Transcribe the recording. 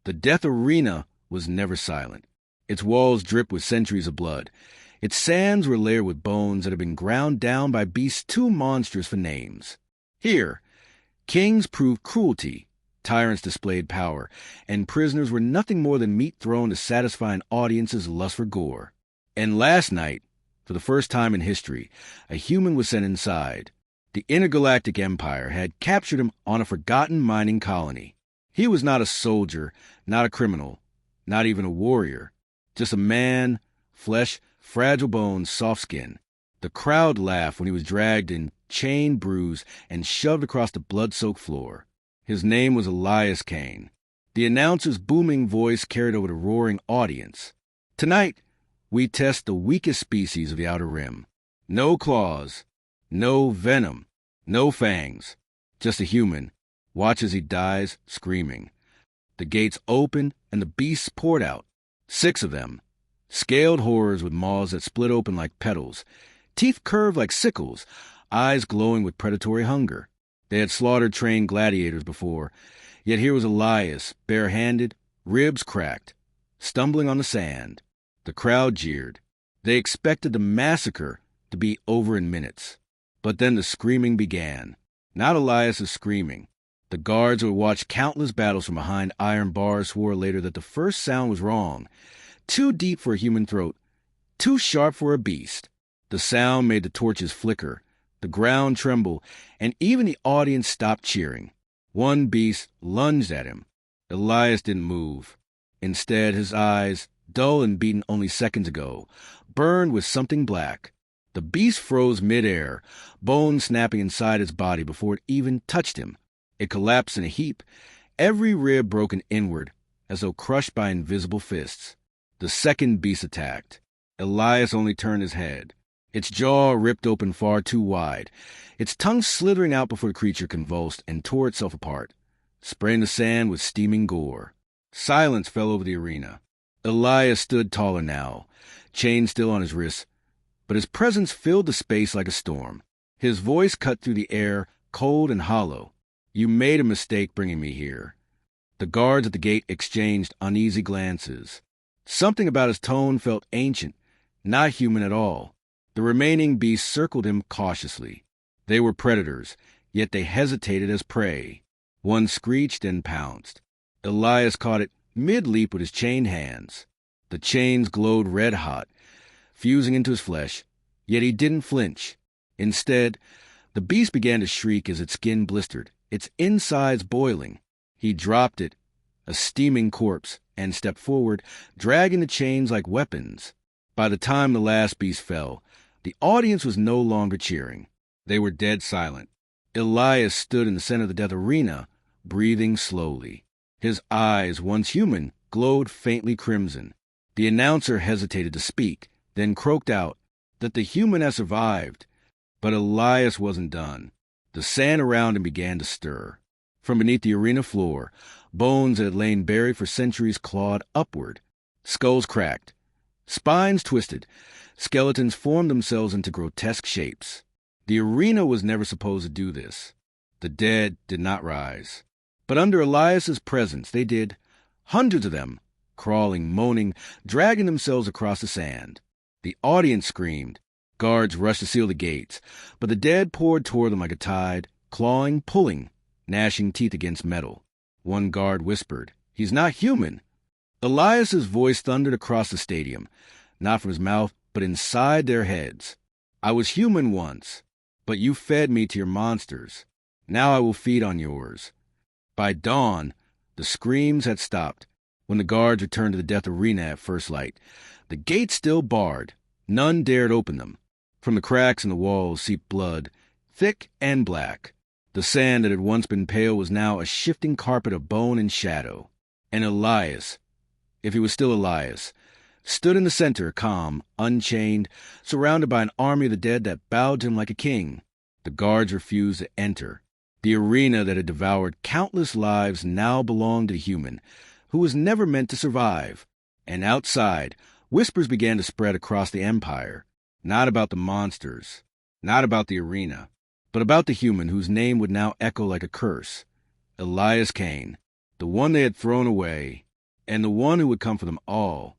The death arena was never silent. Its walls dripped with centuries of blood. Its sands were layered with bones that had been ground down by beasts too monstrous for names. Here, kings proved cruelty, tyrants displayed power, and prisoners were nothing more than meat thrown to satisfy an audience's lust for gore. And last night, for the first time in history, a human was sent inside. The intergalactic empire had captured him on a forgotten mining colony. He was not a soldier, not a criminal, not even a warrior. Just a man, flesh, fragile bones, soft skin. The crowd laughed when he was dragged in, chained, bruised, and shoved across the blood-soaked floor. His name was Elias Kane. The announcer's booming voice carried over the roaring audience. Tonight, we test the weakest species of the Outer Rim. No claws, no venom, no fangs. Just a human. Watch as he dies, screaming. The gates opened, and the beasts poured out. 6 of them. Scaled horrors with maws that split open like petals, teeth curved like sickles, eyes glowing with predatory hunger. They had slaughtered trained gladiators before, yet here was Elias, bare-handed, ribs cracked, stumbling on the sand. The crowd jeered. They expected the massacre to be over in minutes. But then the screaming began. Not Elias's screaming. The guards who had watched countless battles from behind iron bars swore later that the first sound was wrong. Too deep for a human throat, too sharp for a beast. The sound made the torches flicker, the ground tremble, and even the audience stopped cheering. One beast lunged at him. Elias didn't move. Instead, his eyes, dull and beaten only seconds ago, burned with something black. The beast froze midair, bones snapping inside his body before it even touched him. It collapsed in a heap, every rib broken inward, as though crushed by invisible fists. The second beast attacked. Elias only turned his head. Its jaw ripped open far too wide, its tongue slithering out before the creature convulsed and tore itself apart, spraying the sand with steaming gore. Silence fell over the arena. Elias stood taller now, chain still on his wrists, but his presence filled the space like a storm. His voice cut through the air, cold and hollow. You made a mistake bringing me here. The guards at the gate exchanged uneasy glances. Something about his tone felt ancient, not human at all. The remaining beasts circled him cautiously. They were predators, yet they hesitated as prey. One screeched and pounced. Elias caught it mid-leap with his chained hands. The chains glowed red-hot, fusing into his flesh, yet he didn't flinch. Instead, the beast began to shriek as its skin blistered, its insides boiling. He dropped it, a steaming corpse, and stepped forward, dragging the chains like weapons. By the time the last beast fell, the audience was no longer cheering. They were dead silent. Elias stood in the center of the death arena, breathing slowly. His eyes, once human, glowed faintly crimson. The announcer hesitated to speak, then croaked out that the human had survived. But Elias wasn't done. The sand around him began to stir. From beneath the arena floor, bones that had lain buried for centuries clawed upward. Skulls cracked. Spines twisted. Skeletons formed themselves into grotesque shapes. The arena was never supposed to do this. The dead did not rise. But under Elias's presence, they did. Hundreds of them, crawling, moaning, dragging themselves across the sand. The audience screamed. Guards rushed to seal the gates, but the dead poured toward them like a tide, clawing, pulling, gnashing teeth against metal. One guard whispered, "He's not human." Elias's voice thundered across the stadium, not from his mouth, but inside their heads. "I was human once, but you fed me to your monsters. Now I will feed on yours." By dawn, the screams had stopped. When the guards returned to the death arena at first light, the gates still barred. None dared open them. From the cracks in the walls seeped blood, thick and black. The sand that had once been pale was now a shifting carpet of bone and shadow. And Elias, if he was still Elias, stood in the center, calm, unchained, surrounded by an army of the dead that bowed to him like a king. The guards refused to enter. The arena that had devoured countless lives now belonged to the human, who was never meant to survive. And outside, whispers began to spread across the empire, not about the monsters, not about the arena, but about the human whose name would now echo like a curse. Elias Kane, the one they had thrown away, And the one who would come for them all